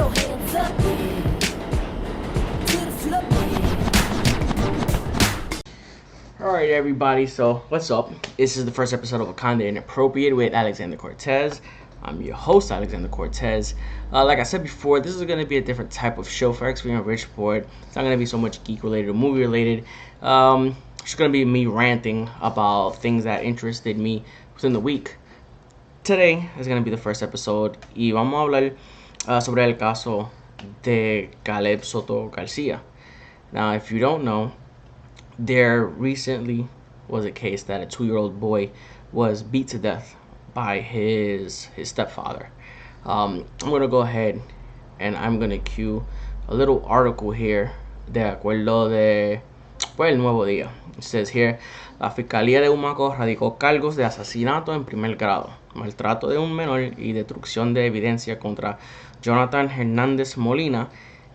your hands up to the floor. Alright everybody, so what's up? This is the first episode of Kinda Inappropriate with Alexander Cortez. I'm your host, Alexander Cortez. Like I said before, this is going to be a different type of show for XVandRichPort. It's not going to be so much geek related or movie related. It's going to be me ranting about things that interested me within the week. Today is going to be the first episode y vamos a hablar sobre el caso de CALEB SOTO GARCIA. Now, if you don't know, there recently was a case that a 2-year-old boy was beat to death by his stepfather. I'm going to go ahead and I'm going to cue a little article here de acuerdo de El Nuevo Día. It says here, la Fiscalía de Humacao radicó cargos de asesinato en primer grado, maltrato de un menor y destrucción de evidencia contra Jonathan Hernández Molina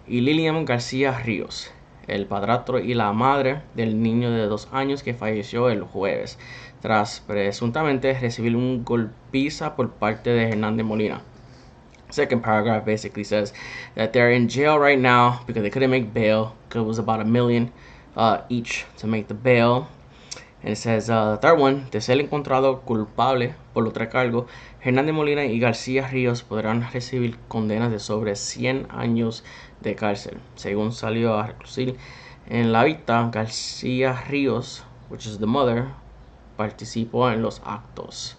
y Lilian García Ríos, el padrastro y la madre del niño de 2 años que falleció el jueves, tras presuntamente recibir un golpiza por parte de Hernández Molina. Second paragraph basically says that they're in jail right now because they couldn't make bail, because it was about $1 million each to make the bail. And it says, the third one, de ser encontrado culpable por los 3 cargos, Hernández Molina y García Ríos podrán recibir condenas de sobre 100 años de cárcel. Según salió a relucir en la vista, García Ríos, which is the mother, participó en los actos.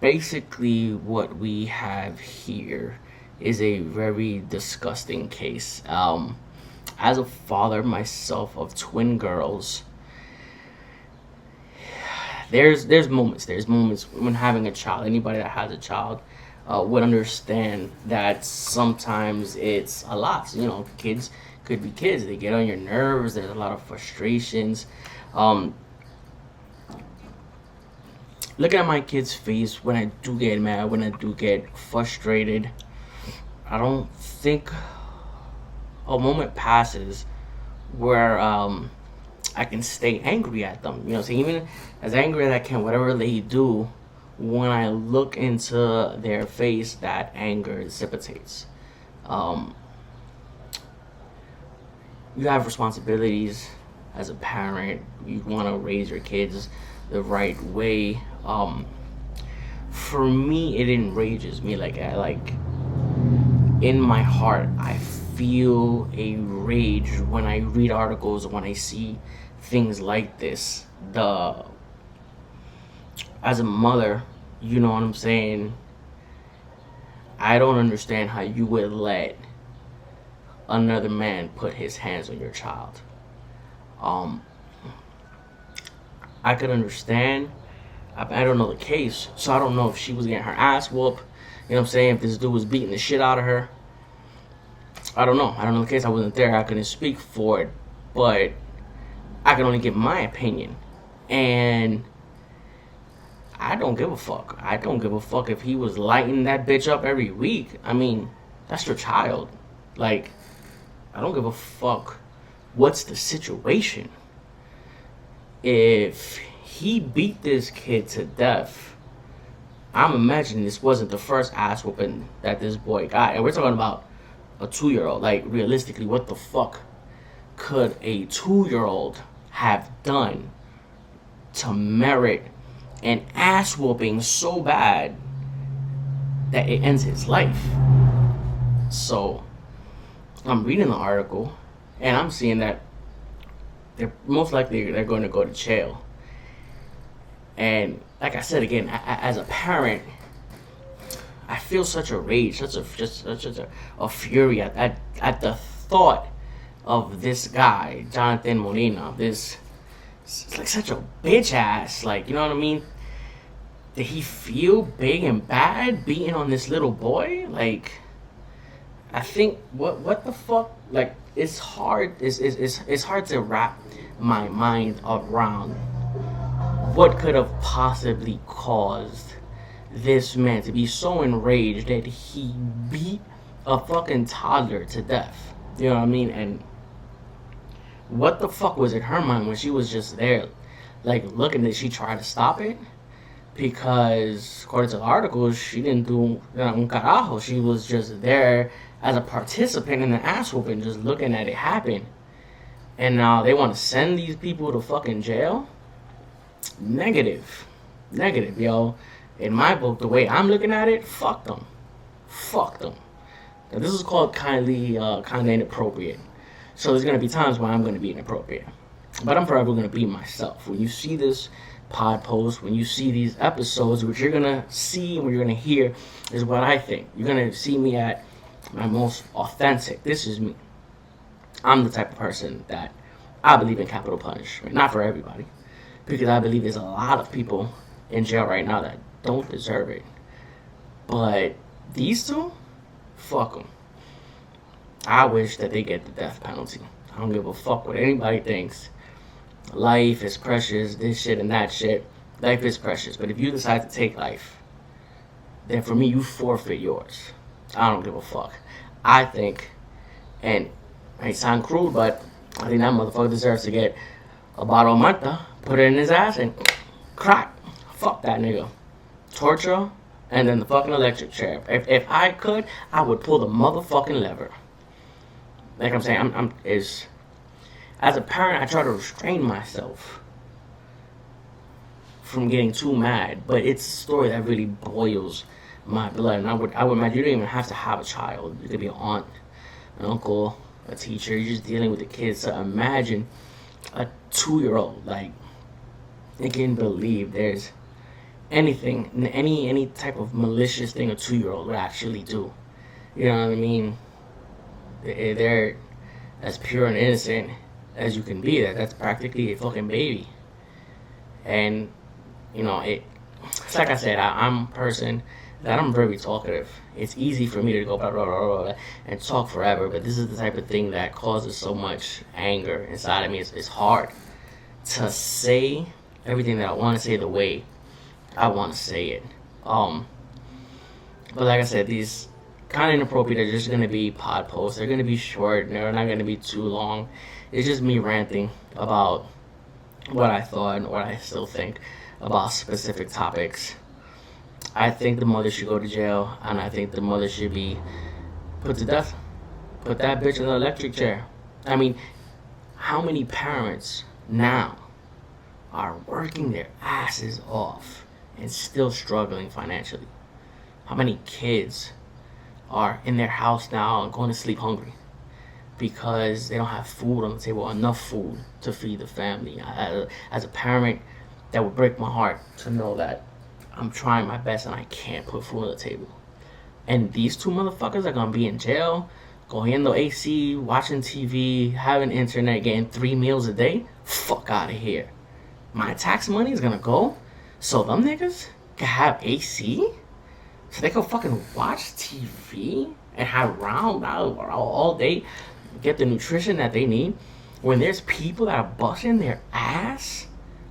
Basically, what we have here is a very disgusting case. As a father myself of twin girls, there's moments when having a child, anybody that has a child would understand that sometimes it's a lot. You know, kids could be kids. They get on your nerves. There's a lot of frustrations. Looking at my kid's face when I do get mad, when I do get frustrated, I don't think a moment passes where I can stay angry at them. You know, so even as angry as I can, whatever they do, when I look into their face, that anger dissipates. You have responsibilities as a parent. You want to raise your kids the right way. For me, it enrages me. Like in my heart, I feel a rage when I read articles, when I see things like this. As a mother, you know what I'm saying, I don't understand how you would let another man put his hands on your child. I could understand. I don't know the case, so I don't know if she was getting her ass whooped. You know what I'm saying? If this dude was beating the shit out of her. I don't know the case. I wasn't there. I couldn't speak for it. But I can only give my opinion. And I don't give a fuck. I don't give a fuck if he was lighting that bitch up every week. I mean, that's your child. Like, I don't give a fuck what's the situation. If he beat this kid to death, I'm imagining this wasn't the first ass whooping that this boy got. And we're talking about a 2-year-old. Like, realistically, what the fuck could a 2-year-old have done to merit an ass whooping so bad that it ends his life? So I'm reading the article and I'm seeing that they're most likely they're going to go to jail. And like I said again, as a parent, I feel such a rage, such a fury at the thought of this guy, Jonathan Molina. It's like such a bitch ass. Like, you know what I mean? Did he feel big and bad beating on this little boy? Like, I think what the fuck? Like, it's hard. It's hard to wrap my mind around what could have possibly caused this man to be so enraged that he beat a fucking toddler to death. You know what I mean? And what the fuck was in her mind when she was just there, like, looking? Did she try to stop it? because according to the article, she didn't do un carajo. She was just there as a participant in the ass whooping, just looking at it happen. And now they want to send these people to fucking jail? Negative. Negative, yo. In my book, the way I'm looking at it, fuck them. Fuck them. Now, this is called kinda inappropriate. So there's gonna be times where I'm gonna be inappropriate. But I'm forever gonna be myself. When you see this pod post, when you see these episodes, what you're gonna see and what you're gonna hear is what I think. You're gonna see me at my most authentic. This is me. I'm the type of person that I believe in capital punishment. Not for everybody. Because I believe there's a lot of people in jail right now that don't deserve it. But these two, fuck them. I wish that they get the death penalty. I don't give a fuck what anybody thinks. Life is precious, this shit and that shit. Life is precious. But if you decide to take life, then for me, you forfeit yours. I don't give a fuck. I think, and it may sound cruel, but I think that motherfucker deserves to get a bottle of Manta, put it in his ass, and crack. Fuck that nigga. Torture, and then the fucking electric chair. If I could, I would pull the motherfucking lever. Like I'm saying, as a parent, I try to restrain myself from getting too mad, but it's a story that really boils my blood. And I would imagine you don't even have to have a child. You could be an aunt, an uncle, a teacher. You're just dealing with the kids. So imagine a 2-year-old, like, they can believe there's anything, any type of malicious thing a 2-year-old would actually do. You know what I mean? They're as pure and innocent as you can be. That's practically a fucking baby. And you know, it's like I said, I'm a person that I'm very talkative. It's easy for me to go blah, blah, blah, blah, and talk forever, but this is the type of thing that causes so much anger inside of me. It's hard to say everything that I want to say the way I want to say it. But like I said, these kind of inappropriate are just going to be pod posts. They're going to be short. They're not going to be too long. It's just me ranting about what I thought and what I still think about specific topics. I think the mother should go to jail, and I think the mother should be put to death. Put that bitch in the electric chair. I mean, how many parents now are working their asses off and still struggling financially? How many kids are in their house now and going to sleep hungry because they don't have food on the table, enough food to feed the family? As a parent, that would break my heart to know that I'm trying my best and I can't put food on the table. And these two motherfuckers are gonna be in jail, going in the AC, watching TV, having internet, getting 3 meals a day. Fuck out of here. My tax money is gonna go so them niggas can have AC, so they can fucking watch TV and have round out all day, get the nutrition that they need, when there's people that are busting their ass,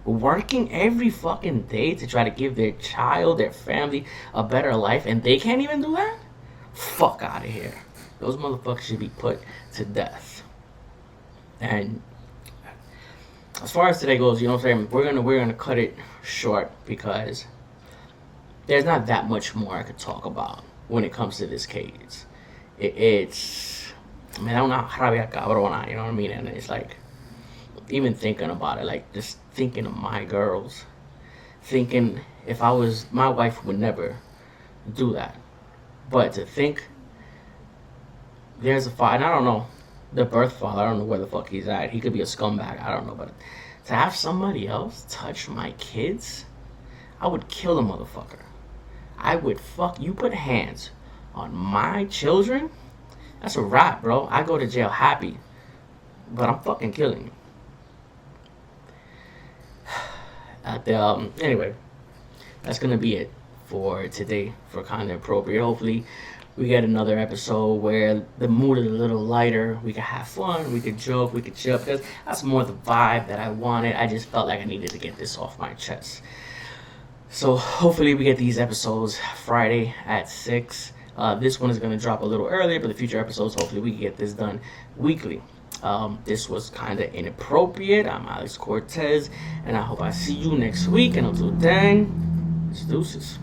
working every fucking day to try to give their child, their family, a better life, and they can't even do that? Fuck out of here. Those motherfuckers should be put to death. And as far as today goes, you know what I'm saying, we're gonna cut it short because there's not that much more I could talk about when it comes to this case. It's, me da una rabia cabrona, you know what I mean? And it's like, even thinking about it, like just thinking of my girls, thinking if I was, my wife would never do that. But to think there's a father, and I don't know, the birth father, I don't know where the fuck he's at. He could be a scumbag, I don't know. But to have somebody else touch my kids, I would kill the motherfucker. I would fuck, you put hands on my children, that's a wrap, bro. I go to jail happy, but I'm fucking killing you. Anyway, that's gonna be it for today for Kinda Appropriate. Hopefully we get another episode where the mood is a little lighter, we can have fun, we can joke, we can chill, because that's more the vibe that I wanted. I just felt like I needed to get this off my chest. So hopefully we get these episodes Friday at 6. This one is going to drop a little earlier, but the future episodes, hopefully we can get this done weekly. This was Kinda Inappropriate. I'm Alex Cortez, and I hope I see you next week. And until then, Deuces.